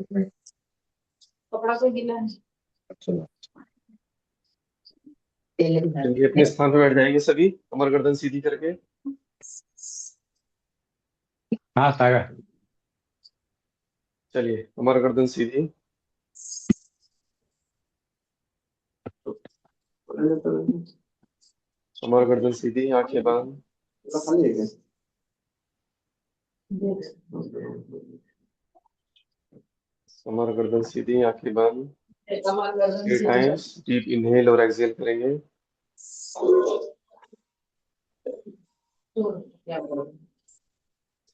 कपड़ा कोई गिला है। चलो, चलिए अपने स्थान पर बैठ जाएंगे सभी, कमर गर्दन सीधी करके। हाँ सागर। चलिए, कमर गर्दन सीधी। कमर गर्दन सीधी, आंखें बंद। कमर गर्दन सीधी, आंखें बंद। कमर गर्दन 3 टाइम्स डीप इनहेल और एक्सहेल करेंगे। क्या बोलो।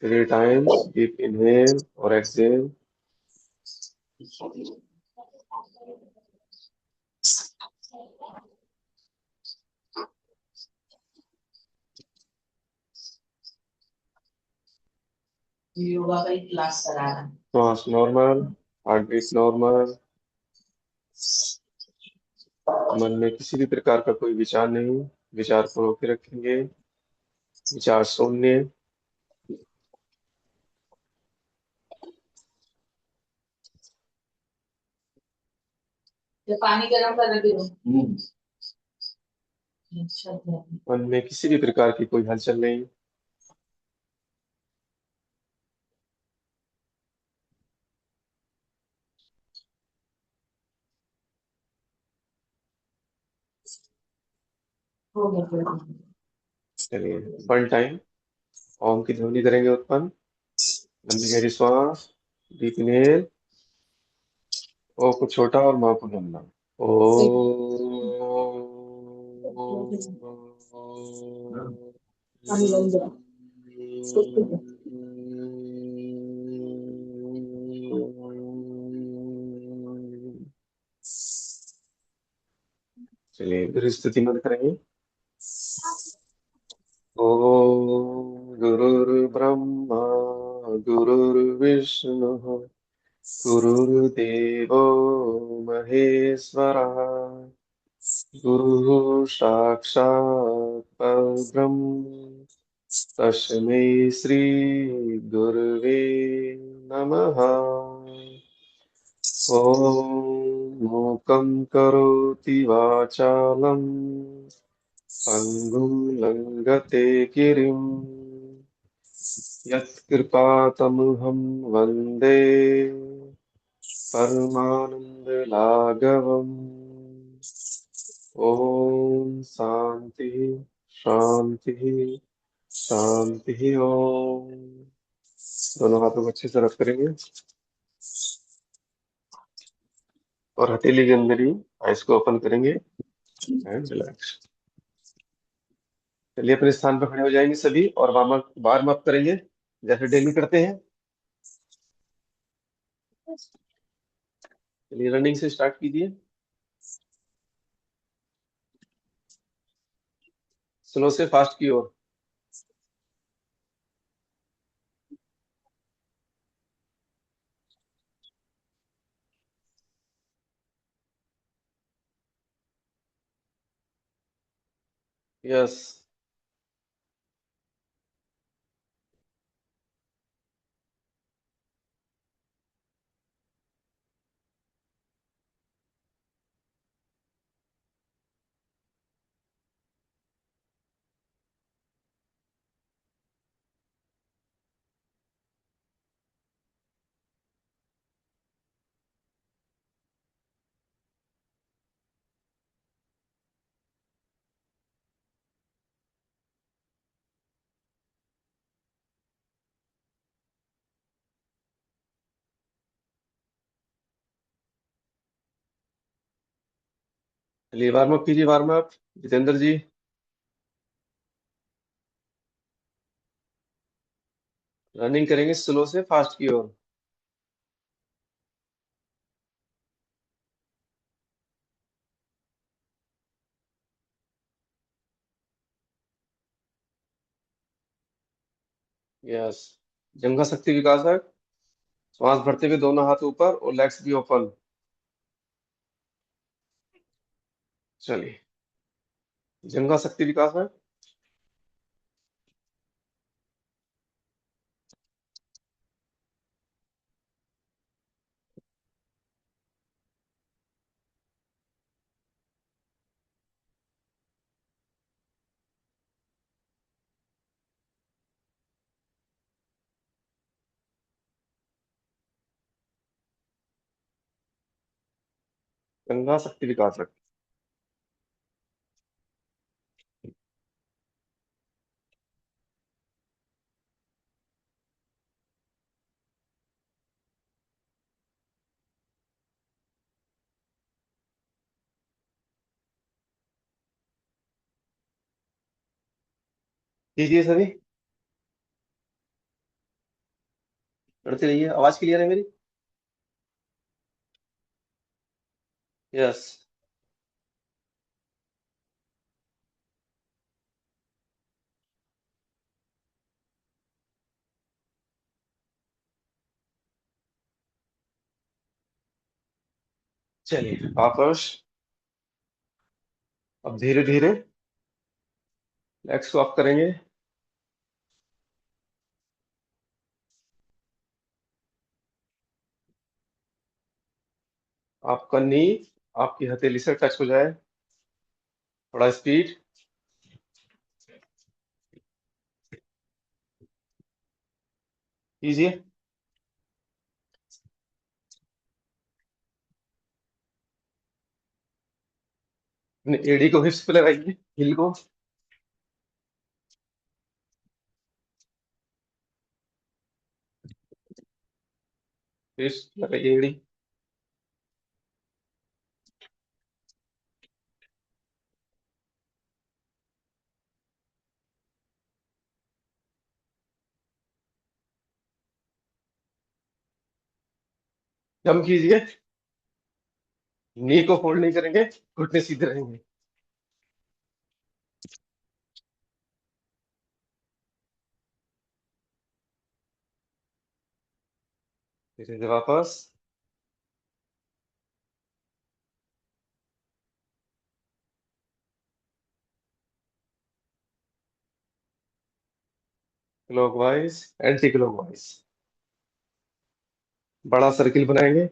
3 टाइम्स डीप इनहेल और एक्सहेल। योगा का एक क्लास करा रहा है। श्वास नॉर्मल, हार्ट बीट नॉर्मल। मन में किसी भी प्रकार का कोई विचार नहीं, विचार को रोके रखेंगे। विचार शून्य। तो पानी गर्म कर रखी हो। अच्छा अच्छा। मन में किसी भी प्रकार की कोई हलचल नहीं। हो गया फिर। चलिए, 1 टाइम ओम की ध्वनि करेंगे उत्पन्न। लंबी गहरी श्वास, डीप इनहेल। ओ को छोटा और माँ को लंबा। ओ। पानी बंद करो। चलिए, फिर स्थिति मत करेंगे। ओ गुरुर्ब्रह्मा गुरुर्विष्णु गुरुर्देवो महेश्वरः। गुरुः साक्षात् परब्रह्म। तस्मै श्री गुरवे नमः। ॐ मूकं करोति वाचालं पङ्गुं लङ्घते गिरिं। यत्कृपातमहं वन्दे परमानन्दलाघवम्। ॐ शान्ति शांति शांति। ओम। दोनों हाथों को अच्छे से रब करेंगे और हथेली के अंदर ही आइस को ओपन करेंगे एंड रिलैक्स। चलिए, अपने स्थान पर खड़े हो जाएंगे सभी और वार्म अप करेंगे जैसे डेली करते हैं। चलिए, रनिंग से स्टार्ट कीजिए। स्लो से फास्ट की ओर। यस। चलिए, वार्म अप कीजिए, वार्म अप जितेंद्र जी। रनिंग करेंगे स्लो से फास्ट की ओर। यस। जंघा शक्ति विकास है। श्वास भरते हुए दोनों हाथ ऊपर और लेग्स भी ओपन। चलिए, जंघा शक्ति विकास है। गंगा शक्ति विकास रखती। कीजिए सभी, करते रहिए। आवाज क्लियर है मेरी? यस। चलिए वापस। अब धीरे धीरे लेग्स को अप करेंगे। आपका नी आपकी हथेली से टच हो जाए। थोड़ा स्पीड कीजिए। अपने एड़ी को हिप्स पे लगाइए, हिल को। हिप्स लगाइए एड़ी। जम कीजिए। नी को फोल्ड नहीं करेंगे, घुटने सीधे रहेंगे। धीरे से वापस। Clockwise, anti clockwise. बड़ा सर्किल बनाएंगे।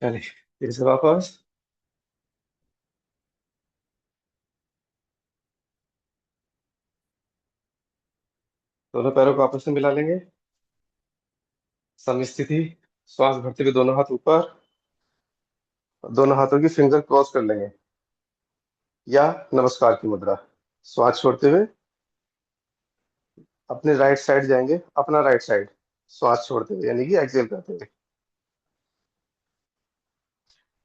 चलिए फिर से वापस। दोनों पैरों को आपस में मिला लेंगे। सम स्थिति। श्वास भरते हुए दोनों हाथ ऊपर। दोनों हाथों की फिंगर क्रॉस कर लेंगे, या नमस्कार की मुद्रा। श्वास छोड़ते हुए अपने राइट साइड जाएंगे, अपना राइट साइड। श्वास छोड़ते हुए यानी कि एक्सेल करते हुए।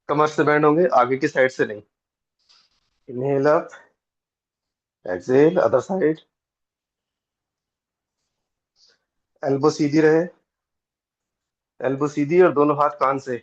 कमर से बैंड होंगे, आगे की साइड से नहीं। Inhale up, exhale other side. Elbow सीधी रहे। एल्बो सीधी और दोनों हाथ कान से।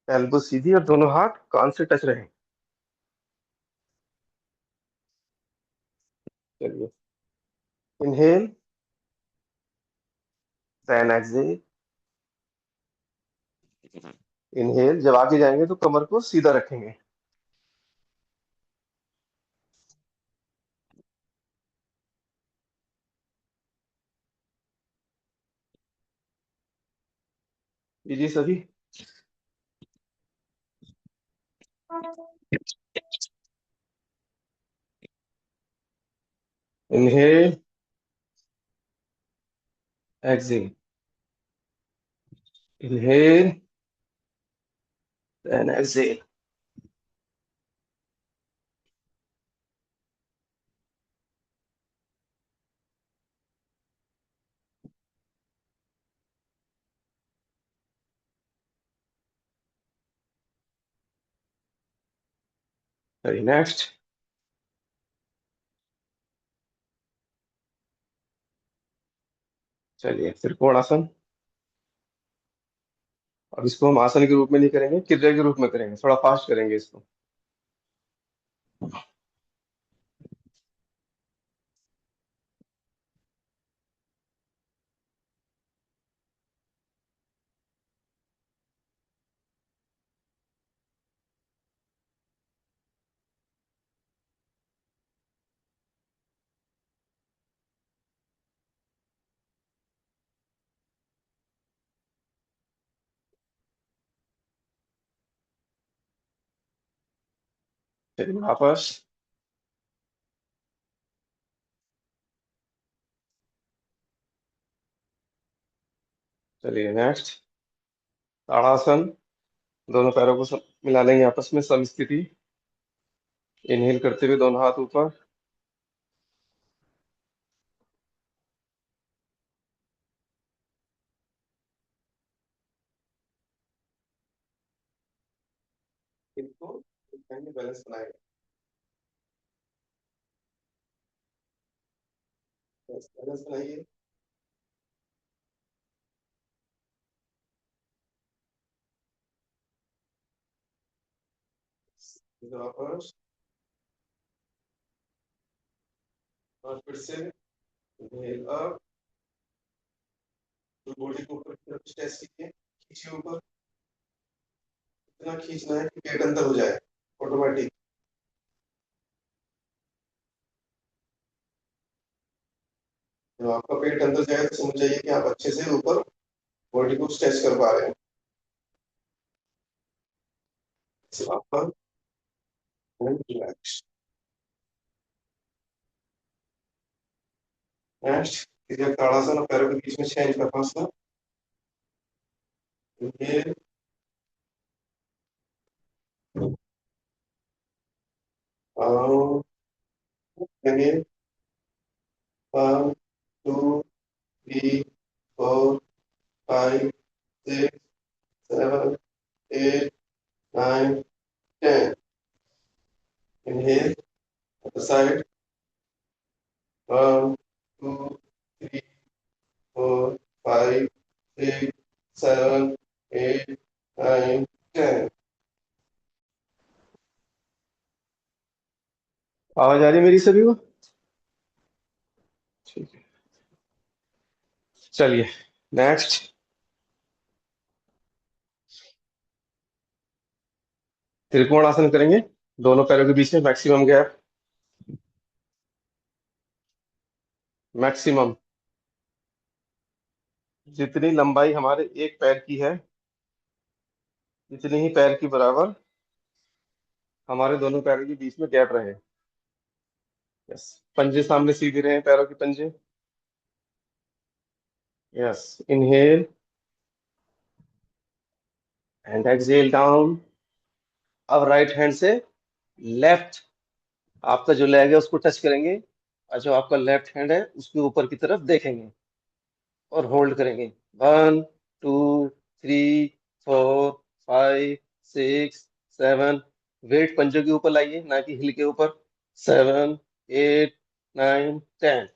एल्बो सीधी और दोनों हाथ कान से टच रहे। चलिए। Inhale, then Excel. इनहेल, जब आगे जाएंगे तो कमर को सीधा रखेंगे। कीजिए सभी। Inhale, exhale. Inhale, then exhale. चलिए नेक्स्ट। चलिए त्रिकोण आसन। अब इसको हम आसन के रूप में नहीं करेंगे, क्रिया के रूप में करेंगे, थोड़ा फास्ट करेंगे इसको। चलिए वापस। चलिए नेक्स्ट। ताड़ासन। दोनों पैरों को मिला लेंगे आपस में, समस्थिति। इनहेल करते हुए दोनों हाथ ऊपर। इनको बैलेंस बनाएंगे। बैलेंस बनाइए। इधर वापस। और फिर से इनहेल अप। तो बॉडी को ऊपर की तरफ स्ट्रेच कीजिए, खींचिए ऊपर। इतना खींचना है कि पेट अंदर हो जाए ऑटोमेटिक। जब आपका पेट अंदर जाए तो समझ जाइए कि आप अच्छे से ऊपर बॉडी को स्ट्रेच कर पा रहे हैं। आपका रिलैक्स। नेक्स्ट, इधर ताड़ासन और पैरों के बीच में 6 इंच का फासला। ये again 1 2 3 4 5 6 7 8 9 10. Inhale at the side. 1 2 3 4 5 6 7 8 9 10. आवाज आ रही है मेरी सभी को? ठीक है। चलिए नेक्स्ट। त्रिकोण आसन करेंगे, दोनों पैरों के बीच में मैक्सिमम गैप। मैक्सिमम जितनी लंबाई हमारे एक पैर की है, इतनी ही पैर की बराबर हमारे दोनों पैरों के बीच में गैप रहे। यस। पंजे सामने सीधे रहे, पैरों के पंजे। Yes. Inhale and exhale down. अब राइट हैंड से लेफ्ट आपका जो लेग है उसको टच करेंगे, और जो आपका लेफ्ट हैंड है उसके ऊपर की तरफ देखेंगे और होल्ड करेंगे। 1 2 3 4 5 6 7। वेट पंजों के ऊपर लाइए, ना कि हिल के ऊपर। 7 8 9 10।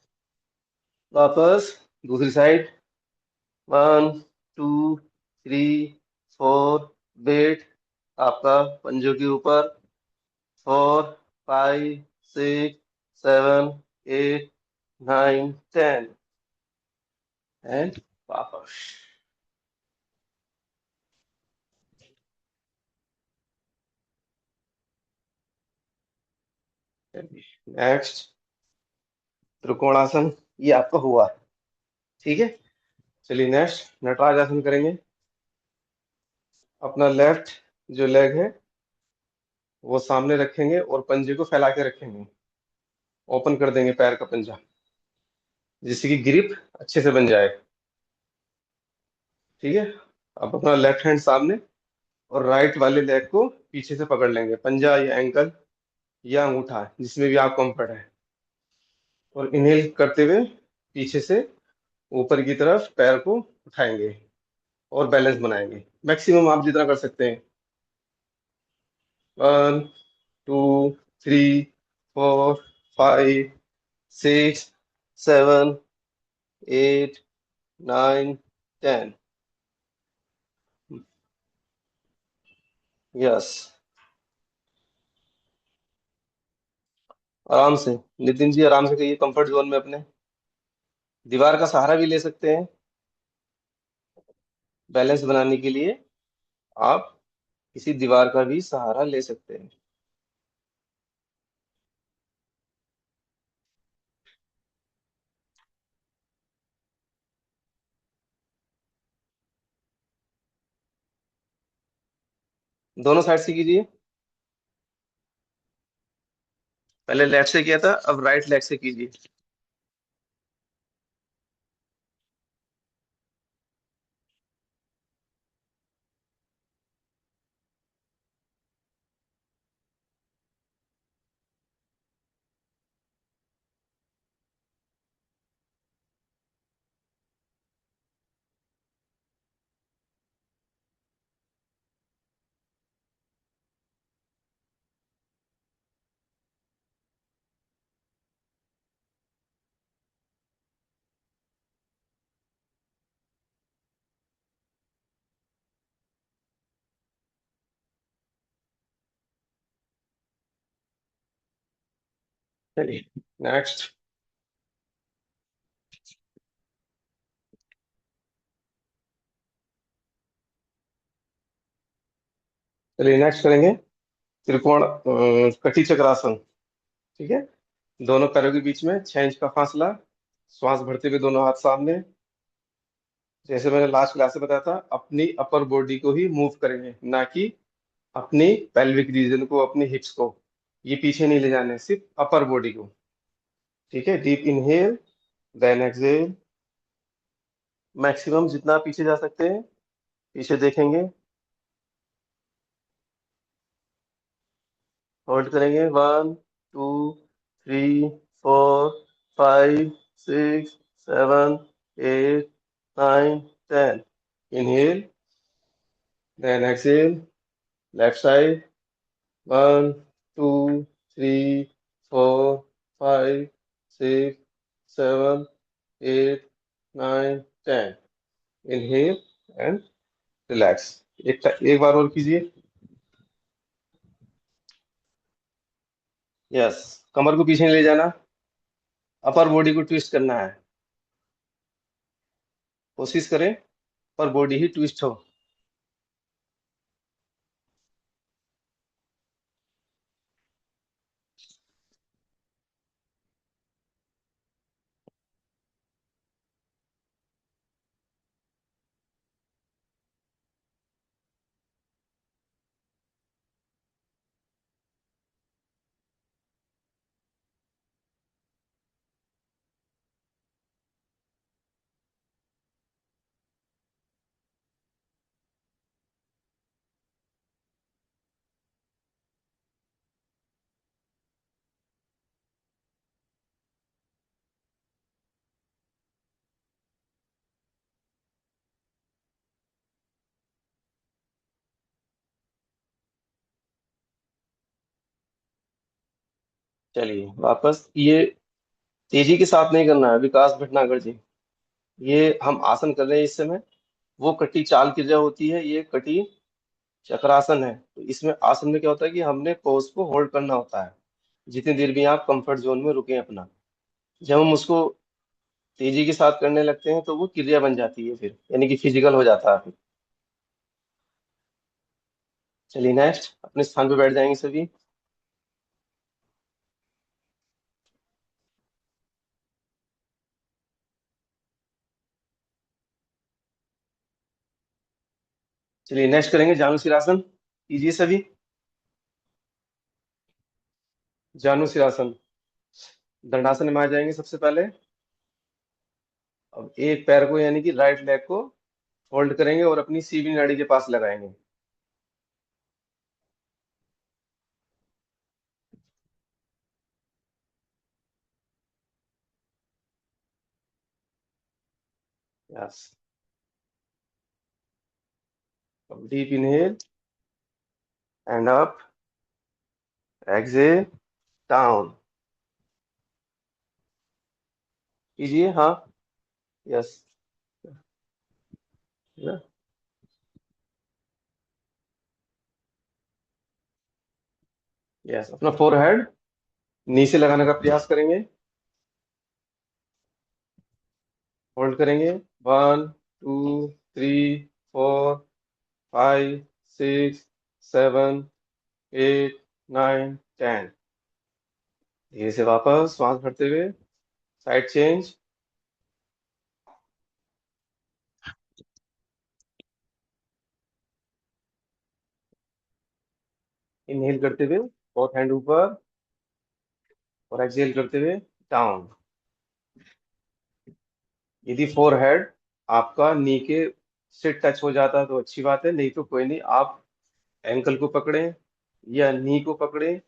वापस दूसरी साइड। 1 2 3 4। वेट आपका पंजों के ऊपर। 4 5 6 7 8 9 10। एंड वापस। नेक्स्ट त्रिकोणासन, ये आपका हुआ। ठीक है। चलिए नेक्स्ट नटराज आसन करेंगे। अपना लेफ्ट जो लेग है वो सामने रखेंगे और पंजे को फैला के रखेंगे। ओपन कर देंगे पैर का पंजा, जिससे कि ग्रिप अच्छे से बन जाए। ठीक है। अब अपना लेफ्ट हैंड सामने और राइट वाले लेग को पीछे से पकड़ लेंगे, पंजा या एंकल या अंगूठा, जिसमें भी आप कंफर्ट है। और इनहेल करते हुए पीछे से ऊपर की तरफ पैर को उठाएंगे और बैलेंस बनाएंगे, मैक्सिमम आप जितना कर सकते हैं। 1 3 4 5 6 7 8 9 10। यस, आराम से। नितिन जी आराम से कहिए, कंफर्ट जोन में अपने। दीवार का सहारा भी ले सकते हैं बैलेंस बनाने के लिए। आप किसी दीवार का भी सहारा ले सकते हैं। दोनों साइड से कीजिए। पहले लेफ्ट से किया था, अब राइट लेग से कीजिए। चलिए नेक्स्ट। चलिए नेक्स्ट करेंगे त्रिकोण कटी चक्रासन। ठीक है। दोनों पैरों के बीच में 6 इंच का फासला। श्वास भरते हुए दोनों हाथ सामने। जैसे मैंने लास्ट क्लास में बताया था, अपनी अपर बॉडी को ही मूव करेंगे, ना कि अपनी पेल्विक रीजन को, अपनी हिप्स को। ये पीछे नहीं ले जाने, सिर्फ अपर बॉडी को। ठीक है। Deep inhale, then exhale. Maximum जितना आप पीछे जा सकते हैं पीछे देखेंगे। होल्ड करेंगे 1 2 3 4 5 6 7 8 9 10। Inhale, then exhale. Left side. 1 2 3 4 5 6 7 8 9 10। Inhale and relax. एक बार और कीजिए। यस। कमर को पीछे नहीं ले जाना, अपर बॉडी को ट्विस्ट करना है। कोशिश करें पर बॉडी ही ट्विस्ट हो। चलिए वापस। ये तेजी के साथ नहीं करना है विकास भटनागर जी। ये हम आसन कर रहे हैं इस समय। वो कटी चाल क्रिया होती है, ये कटी चक्रासन है। तो इसमें आसन में क्या होता है कि हमने पोज को होल्ड करना होता है जितनी देर भी आप कंफर्ट जोन में रुके अपना। जब हम उसको तेजी के साथ करने लगते हैं तो वो क्रिया बन जाती है फिर, यानी कि फिजिकल हो जाता है फिर। चलिए नेक्स्ट, अपने स्थान पे बैठ जाएंगे सभी। चलिए नेक्स्ट करेंगे जानु सिरासन। कीजिए सभी। जानु सिरासन। दंडासन में आ जाएंगे सबसे पहले। अब एक पैर को यानी कि राइट लेग को होल्ड करेंगे और अपनी सीवी नाड़ी के पास लगाएंगे। यस। अब deep inhale and up, exhale down कीजिए। हाँ। यस। यस, अपना फोरहेड नीचे लगाने का प्रयास करेंगे। होल्ड करेंगे। 1 2 3 4 5 6 7 8 9 10। धीरे से वापस श्वास भरते हुए साइड चेंज। इनहेल करते हुए फोर्थ हैंड ऊपर और एक्सहेल करते हुए डाउन। यदि फोरहेड आपका नी के से टच हो जाता है तो अच्छी बात है, नहीं तो कोई नहीं, आप एंकल को पकड़ें या नी को पकड़ें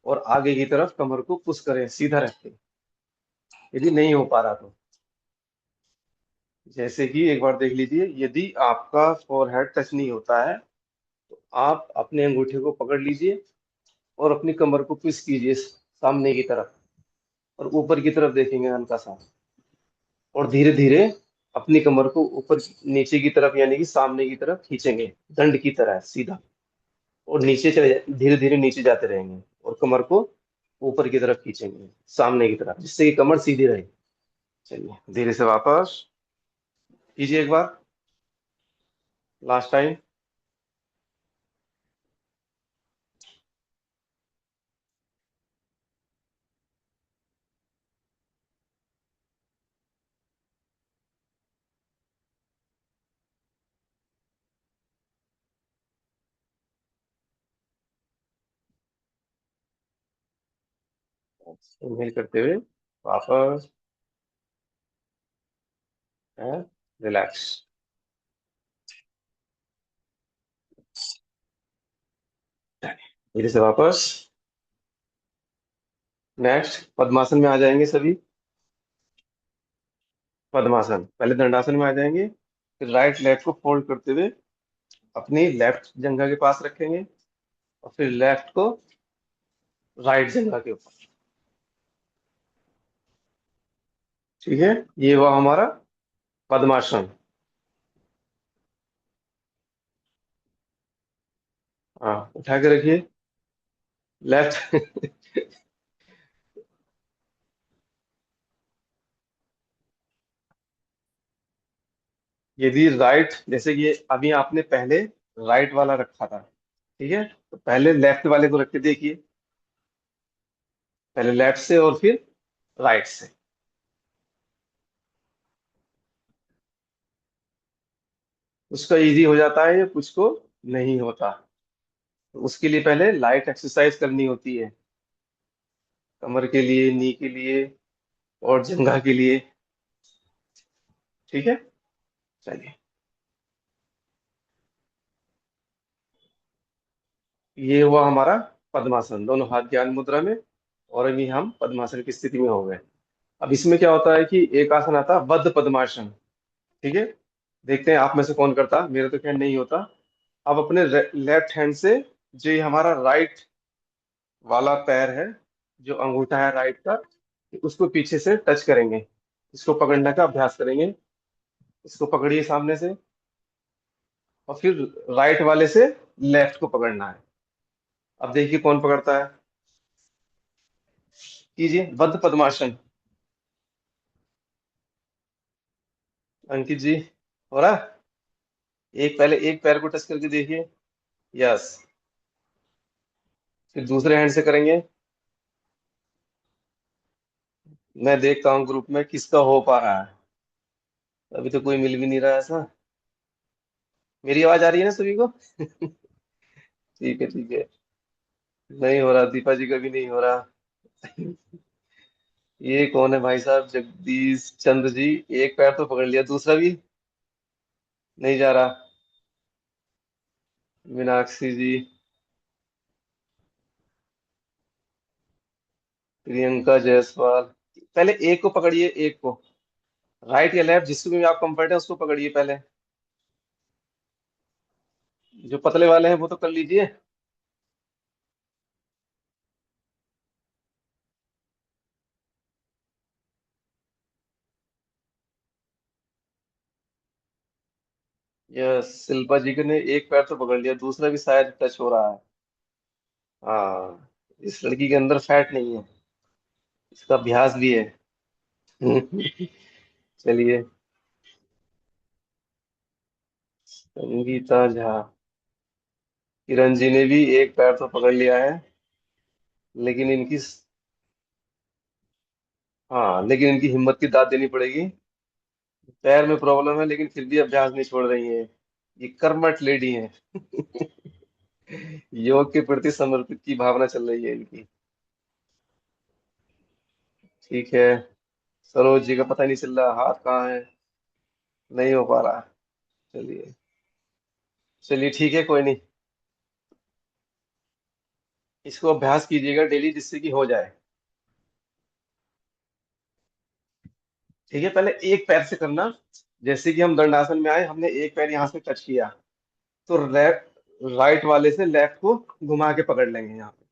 और आगे की तरफ कमर को पुश करें सीधा रख के, यदि नहीं हो पा रहा तो। जैसे कि एक बार देख लीजिए, यदि आपका फोरहेड टच नहीं होता है तो आप अपने अंगूठे को पकड़ लीजिए और अपनी कमर को पुश कीजिए सामने की तरफ, और ऊपर की तरफ देखेंगे हल्का सा, और धीरे धीरे अपनी कमर को ऊपर नीचे की तरफ यानी कि सामने की तरफ खींचेंगे, दंड की तरह सीधा, और नीचे चले धीरे धीरे नीचे जाते रहेंगे और कमर को ऊपर की तरफ खींचेंगे सामने की तरफ, जिससे कि कमर सीधी रहे। चलिए धीरे से वापस कीजिए एक बार, लास्ट टाइम। इनहेल करते हुए वापस रिलैक्स। धीरे से वापस नेक्स्ट पद्मासन में आ जाएंगे सभी। पद्मासन, पहले दंडासन में आ जाएंगे, फिर राइट लेग को फोल्ड करते हुए अपनी लेफ्ट जंघा के पास रखेंगे और फिर लेफ्ट को राइट जंघा के ऊपर। ठीक है, ये हुआ हमारा पद्मासन। हाँ, उठा के रखिए लेफ्ट। यदि राइट, जैसे कि अभी आपने पहले राइट वाला रखा था, ठीक है, तो पहले लेफ्ट वाले को रख के देखिए, पहले लेफ्ट से और फिर राइट से। उसका इजी हो जाता है या कुछ को नहीं होता, तो उसके लिए पहले लाइट एक्सरसाइज करनी होती है, कमर के लिए, नी के लिए और जंघा के लिए। ठीक है, चलिए। ये हुआ हमारा पद्मासन, दोनों हाथ ज्ञान मुद्रा में, और अभी हम पद्मासन की स्थिति में हो गए। अब इसमें क्या होता है कि एक आसन आता है बद्ध पद्मासन। ठीक है, देखते हैं आप में से कौन करता, मेरे तो खैर नहीं होता। अब अपने लेफ्ट हैंड से जो ये हमारा राइट वाला पैर है, जो अंगूठा है राइट का, उसको पीछे से टच करेंगे, इसको पकड़ने का अभ्यास करेंगे। इसको पकड़िए सामने से, और फिर राइट वाले से लेफ्ट को पकड़ना है। अब देखिए कौन पकड़ता है, कीजिए बद्ध पद्मासन। अंकित जी, हो रहा है? एक पहले एक पैर को टच करके देखिए। यस, फिर दूसरे हैंड से करेंगे। मैं देखता हूँ ग्रुप में किसका हो पा रहा है, अभी तो कोई मिल भी नहीं रहा है ऐसा। मेरी आवाज आ रही है ना सभी को? ठीक है ठीक है। नहीं हो रहा, दीपा जी का भी नहीं हो रहा। ये कौन है भाई साहब, जगदीश चंद्र जी, एक पैर तो पकड़ लिया, दूसरा भी नहीं जा रहा। मीनाक्षी जी, प्रियंका जायसवाल, पहले एक को पकड़िए, एक को, राइट या लेफ्ट जिसको भी आप कंफर्ट है उसको पकड़िए पहले। जो पतले वाले हैं वो तो कर लीजिए। यस, शिल्पा जी के ने एक पैर तो पकड़ लिया, दूसरा भी शायद टच हो रहा है। हाँ, इस लड़की के अंदर फैट नहीं है, इसका अभ्यास भी है। चलिए। संगीता झा। किरण जी ने भी एक पैर तो पकड़ लिया है, लेकिन इनकी, हाँ लेकिन इनकी हिम्मत की दाद देनी पड़ेगी। पैर में प्रॉब्लम है लेकिन फिर भी अभ्यास नहीं छोड़ रही है। ये कर्मठ लेडी है। योग के प्रति समर्पित की भावना चल रही है इनकी। ठीक है। सरोज जी का पता ही नहीं चल रहा, हाथ कहाँ है, नहीं हो पा रहा। चलिए। चलिए ठीक है, कोई नहीं। इसको अभ्यास कीजिएगा डेली जिससे कि हो जाए। ठीक है, पहले एक पैर से करना। जैसे कि हम दंडासन में आए, हमने एक पैर यहाँ से टच किया, तो लेफ्ट, राइट वाले से लेफ्ट को घुमा के पकड़ लेंगे यहाँ पे।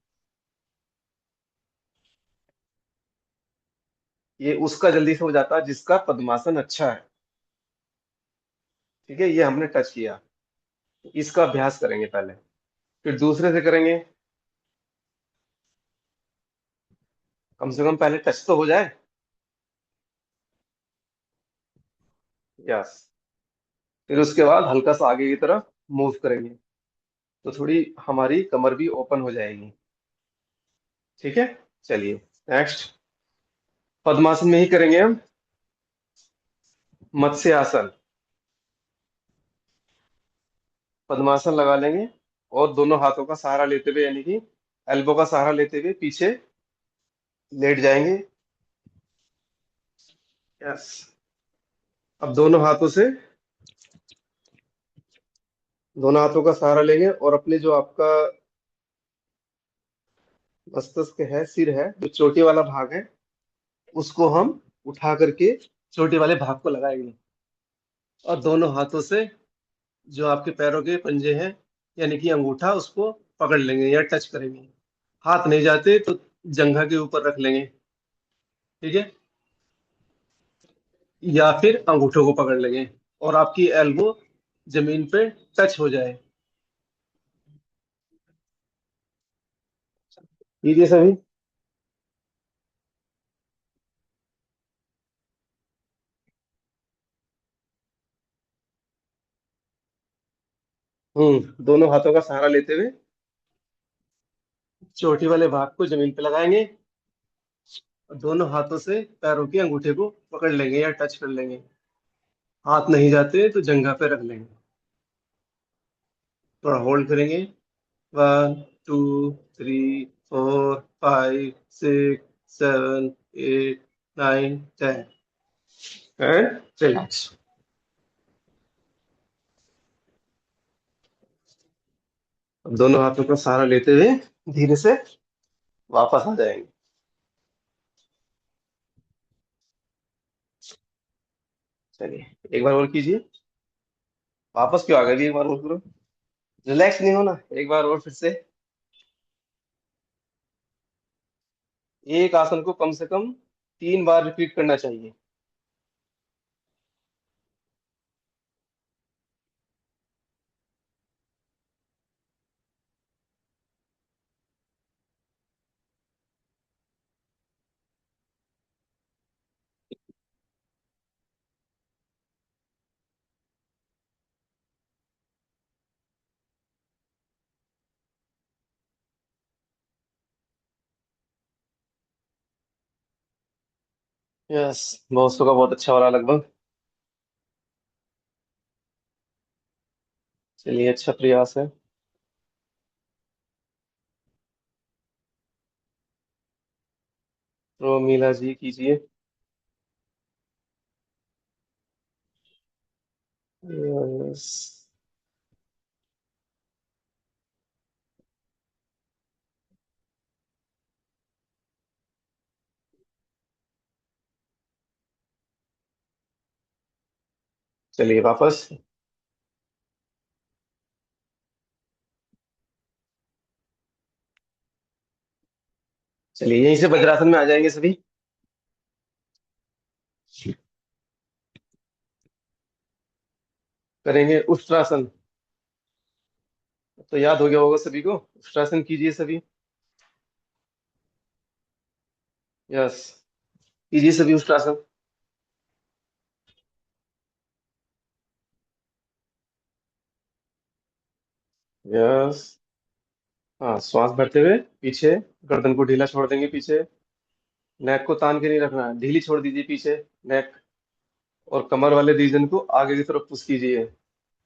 ये उसका जल्दी से हो जाता है जिसका पद्मासन अच्छा है। ठीक है, ये हमने टच किया। इसका अभ्यास करेंगे पहले, फिर दूसरे से करेंगे। कम से कम पहले टच तो हो जाए। यस। फिर उसके बाद हल्का सा आगे की तरफ मूव करेंगे, तो थोड़ी हमारी कमर भी ओपन हो जाएगी। ठीक है। चलिए। नेक्स्ट। पद्मासन में ही करेंगे हम। मत्स्य आसन। पद्मासन लगा लेंगे, और दोनों हाथों का सहारा लेते हुए, यानी कि एल्बो का सहारा लेते हुए पीछे लेट जाएंगे। यस। अब दोनों हाथों का सहारा लेंगे, और अपने जो आपका मस्तिष्क है, सिर है, जो चोटी वाला भाग है, उसको हम उठा करके चोटी वाले भाग को लगाएंगे। और दोनों हाथों से जो आपके पैरों के पंजे हैं, यानी कि अंगूठा, उसको पकड़ लेंगे या टच करेंगे। हाथ नहीं जाते तो जंघा के ऊपर रख लेंगे। ठीक है। या फिर अंगूठों को पकड़ लेंगे, और आपकी एल्बो जमीन पे टच हो जाए। कीजिए सभी। दोनों हाथों का सहारा लेते हुए चोटी वाले भाग को जमीन पे लगाएंगे, और दोनों हाथों से पैरों के अंगूठे को पकड़ लेंगे या टच कर लेंगे। हाथ नहीं जाते तो जंघा पे रख लेंगे। थोड़ा होल्ड करेंगे। 1 2 3 4 5 6 7 8 9 10 एंड रिलैक्स। अब दोनों हाथों का सहारा लेते हुए धीरे से वापस आ जाएंगे। चलिए, एक बार और कीजिए। वापस क्यों आ गए, एक बार और करो। रिलैक्स नहीं होना, एक बार और फिर से। एक आसन को कम से कम 3 बार रिपीट करना चाहिए। यस। दोस्तों का बहुत अच्छा हो रहा लगभग। चलिए, अच्छा प्रयास है। तो मीला जी कीजिए। यस। चलिए वापस। चलिए, यहीं से वज्रासन में आ जाएंगे सभी। करेंगे उष्ट्रासन। तो याद हो गया होगा सभी को, उष्ट्रासन कीजिए सभी। यस, कीजिए सभी उष्ट्रासन। यस। हाँ, श्वास भरते हुए पीछे, गर्दन को ढीला छोड़ देंगे पीछे। नेक को तान के नहीं रखना है, ढीली छोड़ दीजिए पीछे नेक। और कमर वाले रीजन को आगे की तरफ पुश कीजिए।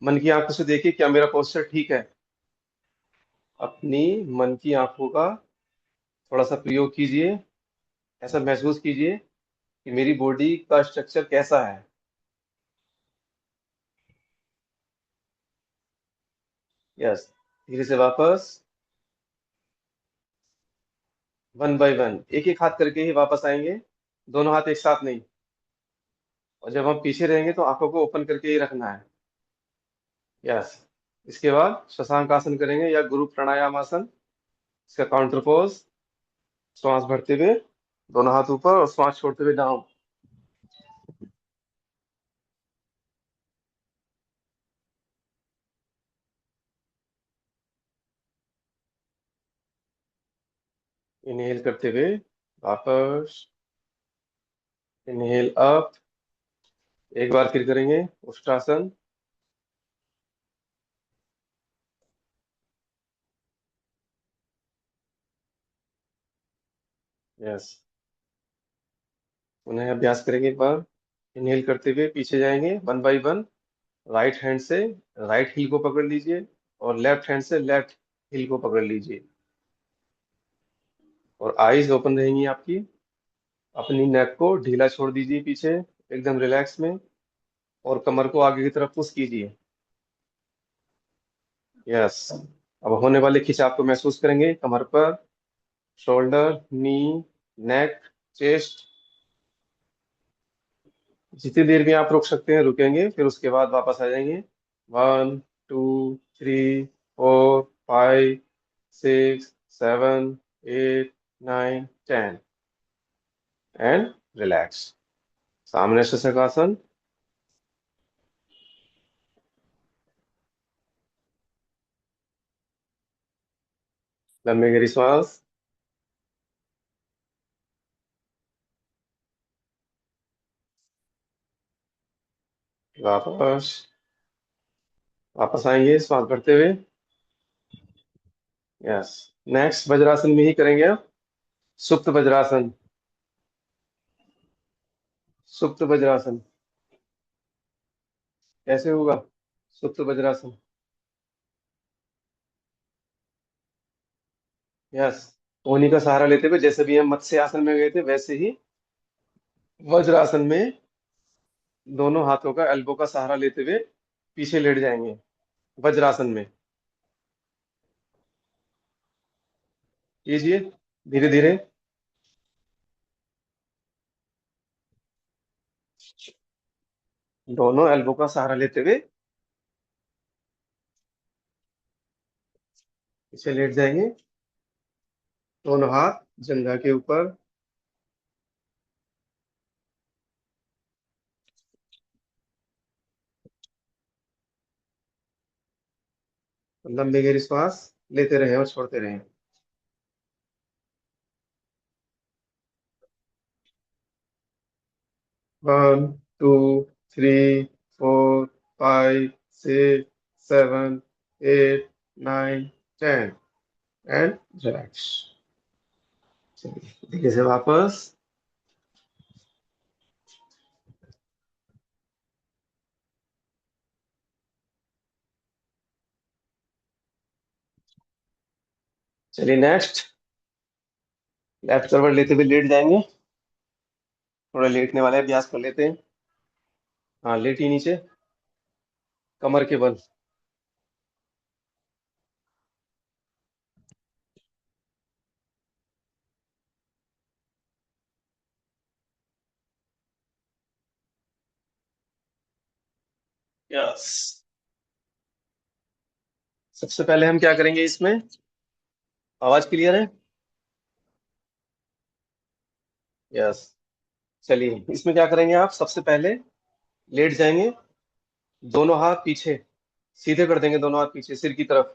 मन की आंखों से देखिए क्या मेरा पोस्चर ठीक है। अपनी मन की आंखों का थोड़ा सा प्रयोग कीजिए। ऐसा महसूस कीजिए कि मेरी बॉडी का स्ट्रक्चर कैसा है। यस। धीरे से वापस, वन बाय वन, एक एक हाथ करके ही वापस आएंगे, दोनों हाथ एक साथ नहीं। और जब हम पीछे रहेंगे तो आंखों को ओपन करके ही रखना है। यस। इसके बाद शशांक आसन करेंगे या गुरु प्राणायाम आसन। इसका काउंटर पोज, श्वास भरते हुए दोनों हाथ ऊपर और श्वास छोड़ते हुए डाउन। इनहेल करते हुए वापस, इनहेल अप। एक बार फिर करेंगे उष्ट्रासन। यस। पुनः अभ्यास करेंगे एक बार। इनहेल करते हुए पीछे जाएंगे one by one. Right hand से राइट हील को पकड़ लीजिए और लेफ्ट हैंड से लेफ्ट हील को पकड़ लीजिए। और आईज ओपन रहेंगी आपकी। अपनी नेक को ढीला छोड़ दीजिए पीछे, एकदम रिलैक्स में। और कमर को आगे की तरफ पुश कीजिए। यस। अब होने वाले खिंचाव को महसूस करेंगे कमर पर, शोल्डर, नी, नेक, चेस्ट। जितनी देर में आप रुक सकते हैं रुकेंगे, फिर उसके बाद वापस आ जाएंगे। 1 2 3 4 5 6 7 8 9 10 एंड रिलैक्स। सामने शशकासन। लंबी गहरी श्वास। वापस, वापस आएंगे श्वास भरते हुए। यस। नेक्स्ट वज्रासन में ही करेंगे आप, सुप्त वज्रासन। सुप्त वज्रासन कैसे होगा? सुप्त वज्रासन। यस। कोहनी का सहारा लेते हुए, जैसे भी हम मत्स्य आसन में गए थे वैसे ही वज्रासन में दोनों हाथों का एल्बो का सहारा लेते हुए पीछे लेट जाएंगे वज्रासन में। कीजिए धीरे धीरे। दोनों एल्बो का सहारा लेते हुए पीछे लेट जाएंगे, दोनों हाथ जंघा के ऊपर। लंबी गहरी श्वास लेते रहे और छोड़ते रहे। 1 2 3 4 5 6 7 8 9 10 एंड रिलैक्स। चलिए धीरे से वापस। चलिए नेक्स्ट, लेफ्ट करवट लेते हुए लेट जाएंगे। थोड़ा लेटने वाला अभ्यास कर लेते हैं। हाँ, लेटी नीचे, कमर के बल। यस। सबसे पहले हम क्या करेंगे इसमें, आवाज क्लियर है? यस। चलिए इसमें क्या करेंगे, आप सबसे पहले लेट जाएंगे दोनों हाथ पीछे सीधे कर देंगे, दोनों हाथ पीछे सिर की तरफ।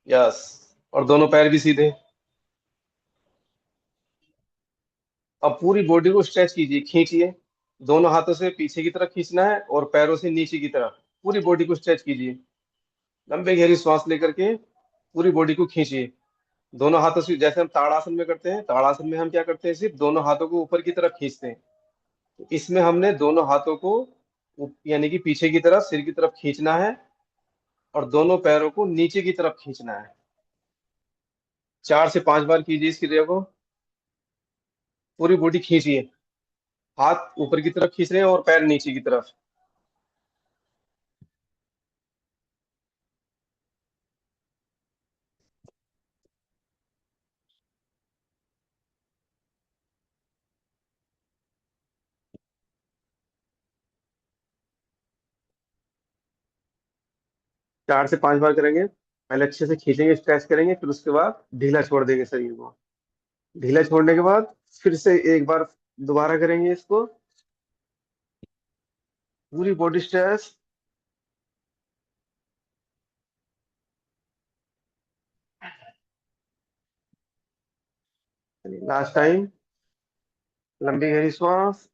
यस। और दोनों पैर भी सीधे। अब पूरी बॉडी को स्ट्रेच कीजिए, खींचिए। दोनों हाथों से पीछे की तरफ खींचना है और पैरों से नीचे की तरफ। पूरी बॉडी को स्ट्रेच कीजिए। लंबे गहरी सांस लेकर के पूरी बॉडी को खींचिए। दोनों हाथों से, जैसे हम ताड़ासन में करते हैं, ताड़ासन में हम क्या करते हैं, सिर्फ दोनों हाथों को ऊपर की तरफ खींचते हैं। तो इसमें हमने दोनों हाथों को यानी कि पीछे की तरफ, सिर की तरफ खींचना है और दोनों पैरों को नीचे की तरफ खींचना है। 4 से 5 बार कीजिए इस क्रिया को। पूरी बॉडी खींचिए। हाथ ऊपर की तरफ खींच रहे हैं और पैर नीचे की तरफ। 4 से 5 बार करेंगे। पहले अच्छे से खींचेंगे, स्ट्रेच करेंगे, फिर उसके बाद ढीला छोड़ देंगे शरीर को। ढीला छोड़ने के बाद फिर से एक बार दोबारा करेंगे इसको। पूरी बॉडी स्ट्रेच। Last time. लंबी गहरी सांस